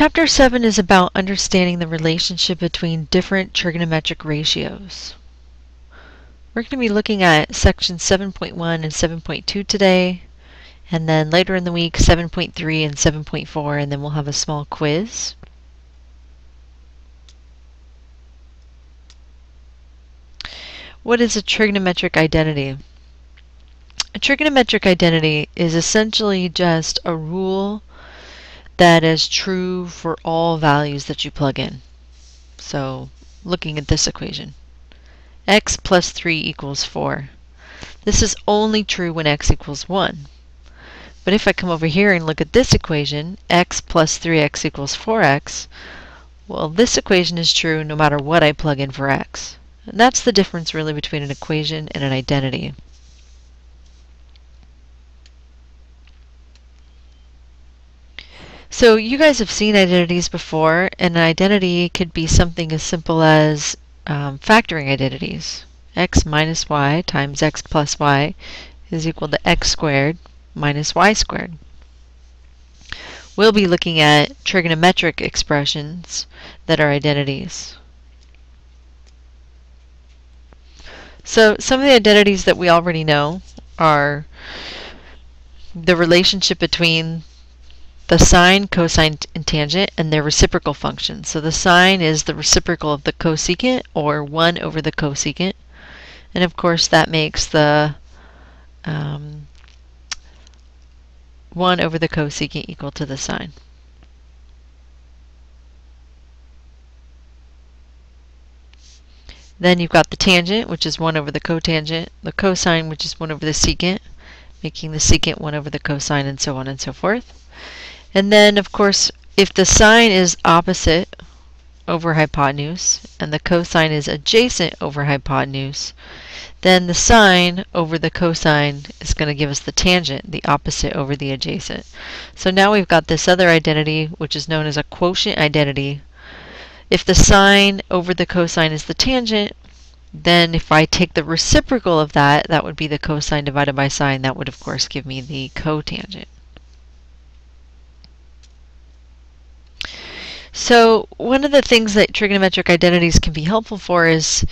Chapter 7 is about understanding the relationship between different trigonometric ratios. We're going to be looking at sections 7.1 and 7.2 today, and then later in the week 7.3 and 7.4, and then we'll have a small quiz. What is a trigonometric identity? A trigonometric identity is essentially just a rule that is true for all values that you plug in. So, looking at this equation, x plus 3 equals 4. This is only true when x equals 1. But if I come over here and look at this equation, x plus 3x equals 4x, well, this equation is true no matter what I plug in for x. And that's the difference really between an equation and an identity. So you guys have seen identities before, and an identity could be something as simple as factoring identities. X minus y times x plus y is equal to x squared minus y squared. We'll be looking at trigonometric expressions that are identities. So some of the identities that we already know are the relationship between the sine, cosine, and tangent, and their reciprocal functions. So the sine is the reciprocal of the cosecant, or 1 over the cosecant. And of course that makes the 1 over the cosecant equal to the sine. Then you've got the tangent, which is 1 over the cotangent, the cosine, which is 1 over the secant, making the secant 1 over the cosine, and so on and so forth. And then, of course, if the sine is opposite over hypotenuse and the cosine is adjacent over hypotenuse, then the sine over the cosine is going to give us the tangent, the opposite over the adjacent. So now we've got this other identity, which is known as a quotient identity. If the sine over the cosine is the tangent, then if I take the reciprocal of that, that would be the cosine divided by sine. That would, of course, give me the cotangent. So one of the things that trigonometric identities can be helpful for is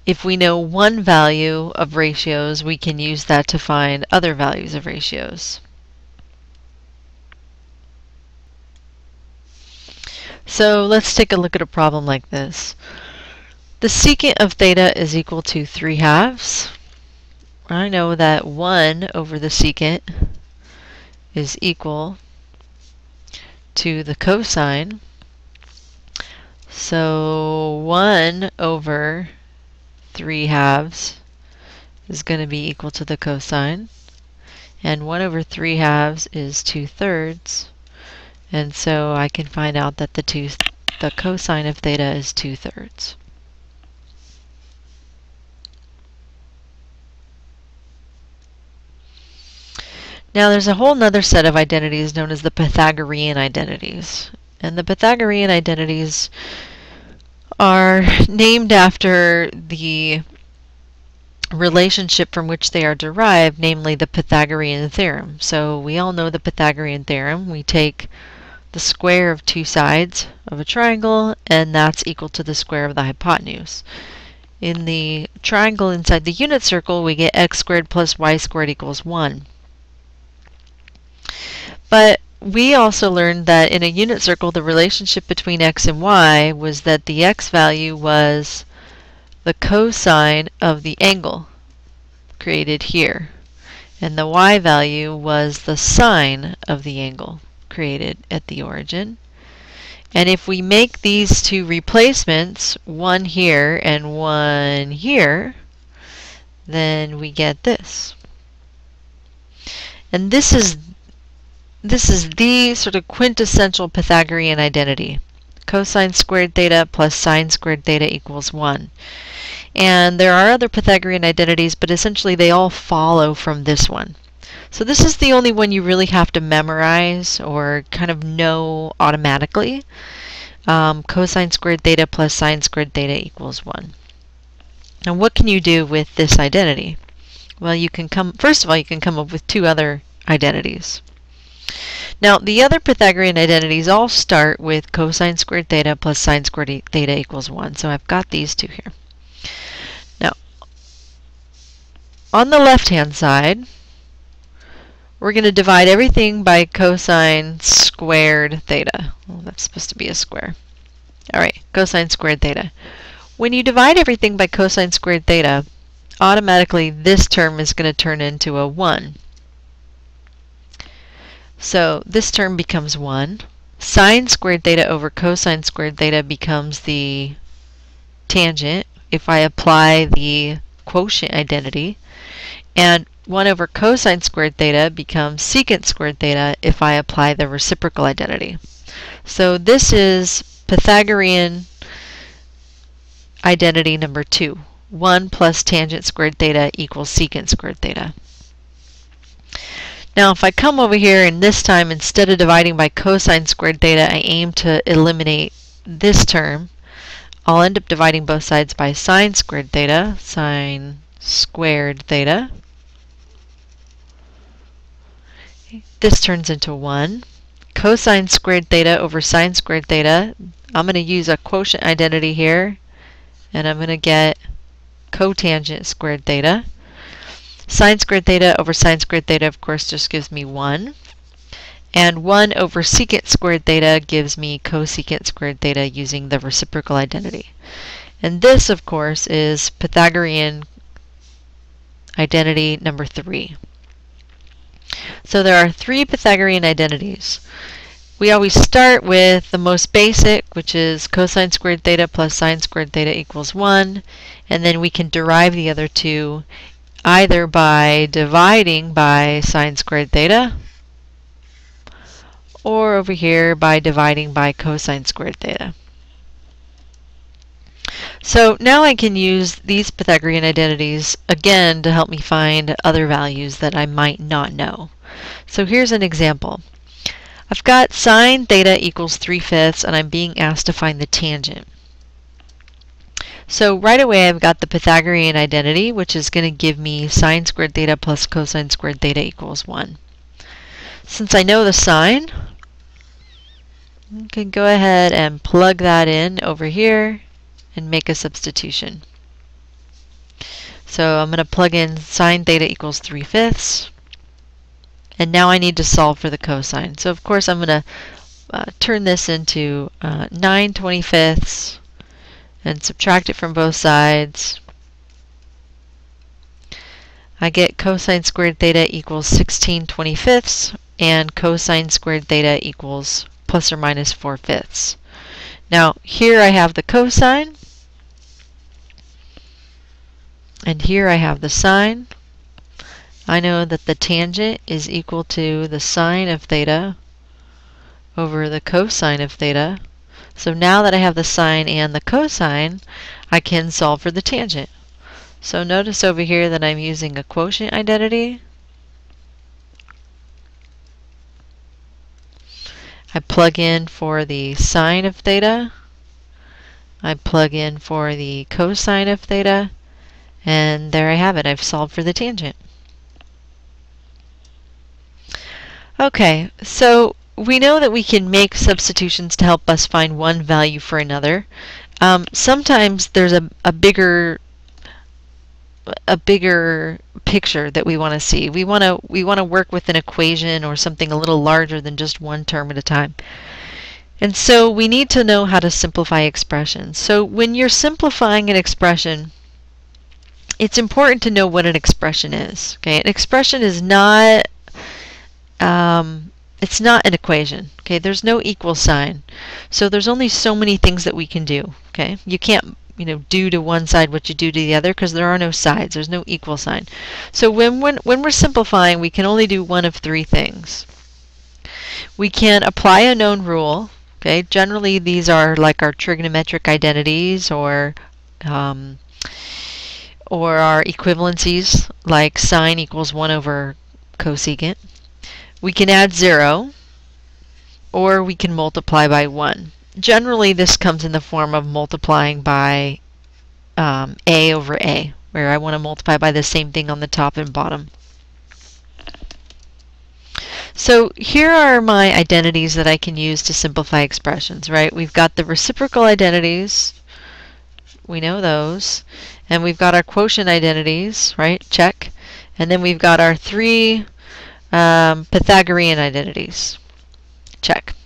if we know one value of ratios, we can use that to find other values of ratios. So let's take a look at a problem like this. The secant of theta is equal to 3/2. I know that 1 over the secant is equal to the cosine. So 1 over 3/2 is going to be equal to the cosine. And 1 over 3/2 is 2/3. And so I can find out that the cosine of theta is 2/3. Now there's a whole other set of identities known as the Pythagorean identities. And the Pythagorean identities are named after the relationship from which they are derived, namely the Pythagorean theorem. So we all know the Pythagorean theorem. We take the square of two sides of a triangle, and that's equal to the square of the hypotenuse. In the triangle inside the unit circle, we get x squared plus y squared equals 1. But we also learned that in a unit circle, the relationship between x and y was that the x value was the cosine of the angle created here, and the y value was the sine of the angle created at the origin. And if we make these two replacements, one here and one here, then we get this. And this is the sort of quintessential Pythagorean identity. Cosine squared theta plus sine squared theta equals 1. And there are other Pythagorean identities, but essentially they all follow from this one. So this is the only one you really have to memorize or kind of know automatically. Cosine squared theta plus sine squared theta equals 1. Now what can you do with this identity? Well, first of all, you can come up with two other identities. Now, the other Pythagorean identities all start with cosine squared theta plus sine squared theta equals 1. So I've got these two here. Now, on the left-hand side, we're going to divide everything by cosine squared theta. Well, that's supposed to be a square. All right, cosine squared theta. When you divide everything by cosine squared theta, automatically this term is going to turn into a 1. So this term becomes 1. Sine squared theta over cosine squared theta becomes the tangent if I apply the quotient identity. And 1 over cosine squared theta becomes secant squared theta if I apply the reciprocal identity. So this is Pythagorean identity number 2. 1 plus tangent squared theta equals secant squared theta. Now if I come over here and this time instead of dividing by cosine squared theta, I aim to eliminate this term, I'll end up dividing both sides by sine squared theta, sine squared theta. This turns into 1. Cosine squared theta over sine squared theta, I'm going to use a quotient identity here, and I'm going to get cotangent squared theta. Sine squared theta over sine squared theta, of course, just gives me 1. And 1 over secant squared theta gives me cosecant squared theta using the reciprocal identity. And this, of course, is Pythagorean identity number 3. So there are 3 Pythagorean identities. We always start with the most basic, which is cosine squared theta plus sine squared theta equals 1. And then we can derive the other 2 either by dividing by sine squared theta, or over here by dividing by cosine squared theta. So now I can use these Pythagorean identities again to help me find other values that I might not know. So here's an example. I've got sine theta equals 3/5 and I'm being asked to find the tangent. So right away I've got the Pythagorean identity, which is going to give me sine squared theta plus cosine squared theta equals 1. Since I know the sine, I can go ahead and plug that in over here and make a substitution. So I'm going to plug in sine theta equals 3/5. And now I need to solve for the cosine. So of course I'm going to turn this into 9/25 and subtract it from both sides. I get cosine squared theta equals 16/25 and cosine squared theta equals plus or minus 4/5. Now here I have the cosine and here I have the sine. I know that the tangent is equal to the sine of theta over the cosine of theta. So now that I have the sine and the cosine, I can solve for the tangent. So notice over here that I'm using a quotient identity. I plug in for the sine of theta. I plug in for the cosine of theta. And there I have it. I've solved for the tangent. Okay, so we know that we can make substitutions to help us find one value for another. Sometimes there's a bigger picture that we want to see. We want to work with an equation or something a little larger than just one term at a time. And so we need to know how to simplify expressions. So when you're simplifying an expression, it's important to know what an expression is. Okay, an expression is not it's not an equation. Okay, there's no equal sign. So there's only so many things that we can do. Okay, you can't do to one side what you do to the other because there are no sides. There's no equal sign. So when we're simplifying, we can only do one of 3 things. We can apply a known rule. Okay, generally these are like our trigonometric identities or our equivalencies, like sine equals 1 over cosecant. We can add 0, or we can multiply by 1. Generally, this comes in the form of multiplying by a over a, where I want to multiply by the same thing on the top and bottom. So here are my identities that I can use to simplify expressions, right? We've got the reciprocal identities, we know those, and we've got our quotient identities, right? Check. And then we've got our three Pythagorean identities. Check.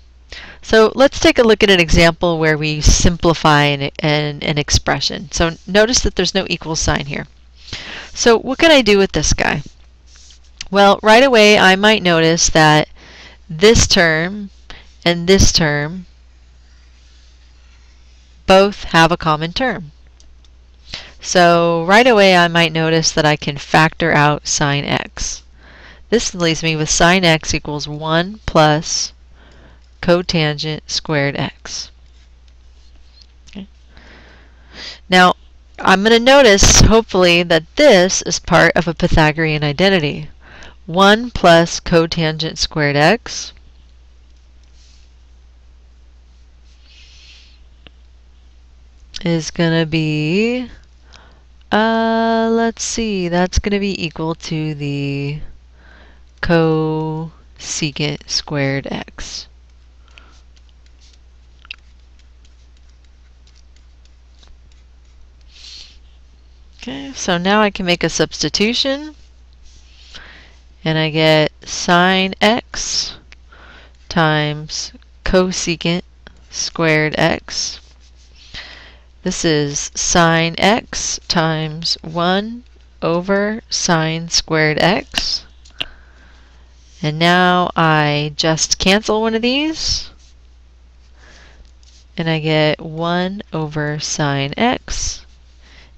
So let's take a look at an example where we simplify an expression. So notice that there's no equal sign here. So what can I do with this guy? Well, right away I might notice that this term and this term both have a common term. So right away I might notice that I can factor out sine x. This leaves me with sine x equals 1 plus cotangent squared x. Okay. Now I'm going to notice, hopefully, that this is part of a Pythagorean identity. 1 plus cotangent squared x is going to be, let's see, that's going to be equal to the cosecant squared x. Okay, so now I can make a substitution, and I get sine x times cosecant squared x. This is sine x times 1 over sine squared x. And now I just cancel one of these, and I get 1 over sine x.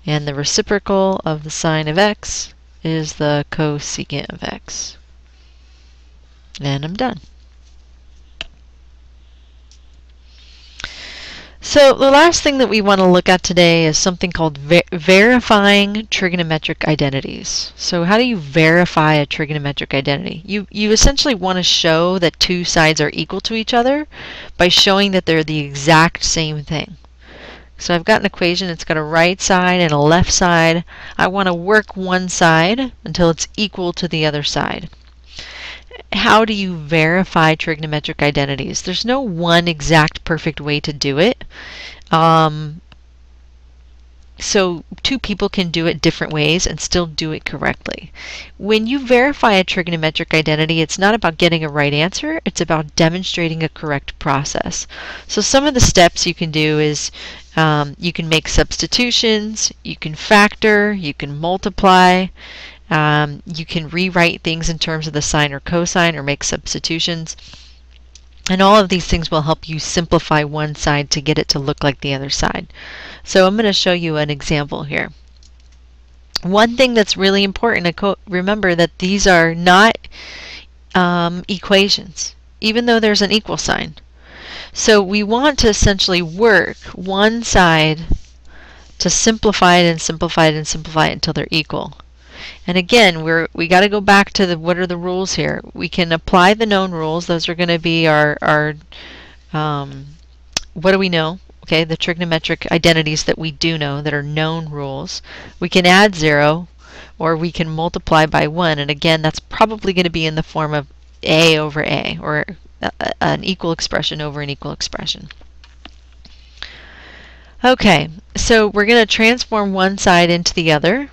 And the reciprocal of the sine of x is the cosecant of x. And I'm done. So the last thing that we want to look at today is something called verifying trigonometric identities. So how do you verify a trigonometric identity? You essentially want to show that two sides are equal to each other by showing that they're the exact same thing. So I've got an equation, it's got a right side and a left side. I want to work one side until it's equal to the other side. How do you verify trigonometric identities? There's no one exact perfect way to do it. So two people can do it different ways and still do it correctly. When you verify a trigonometric identity, it's not about getting a right answer, it's about demonstrating a correct process. So some of the steps you can do is you can make substitutions, you can factor, you can multiply, you can rewrite things in terms of the sine or cosine or make substitutions. And all of these things will help you simplify one side to get it to look like the other side. So I'm going to show you an example here. One thing that's really important to remember that these are not equations, even though there's an equal sign. So we want to essentially work one side to simplify it and simplify it and simplify it until they're equal. And again, we got to go back to what are the rules here. We can apply the known rules. Those are going to be our what do we know? Okay, the trigonometric identities that we do know that are known rules. We can add 0, or we can multiply by 1. And again, that's probably going to be in the form of a over a, or an equal expression over an equal expression. Okay, so we're going to transform one side into the other.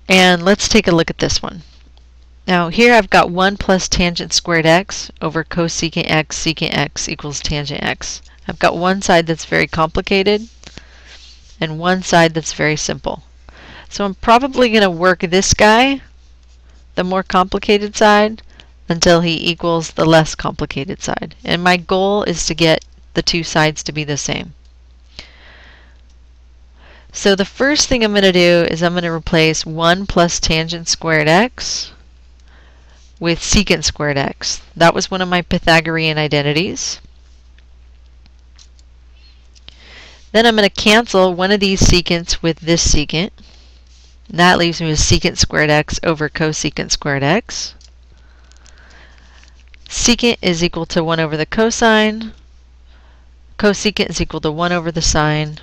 And let's take a look at this one. Now here I've got 1 plus tangent squared x over cosecant x secant x equals tangent x. I've got one side that's very complicated and one side that's very simple. So I'm probably going to work this guy, the more complicated side, until he equals the less complicated side. And my goal is to get the two sides to be the same. So the first thing I'm going to do is I'm going to replace 1 plus tangent squared x with secant squared x. That was one of my Pythagorean identities. Then I'm going to cancel one of these secants with this secant. And that leaves me with secant squared x over cosecant squared x. Secant is equal to 1 over the cosine. Cosecant is equal to 1 over the sine.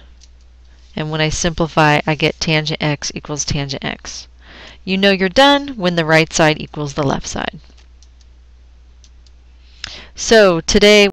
And when I simplify, I get tangent x equals tangent x. You know you're done when the right side equals the left side. So today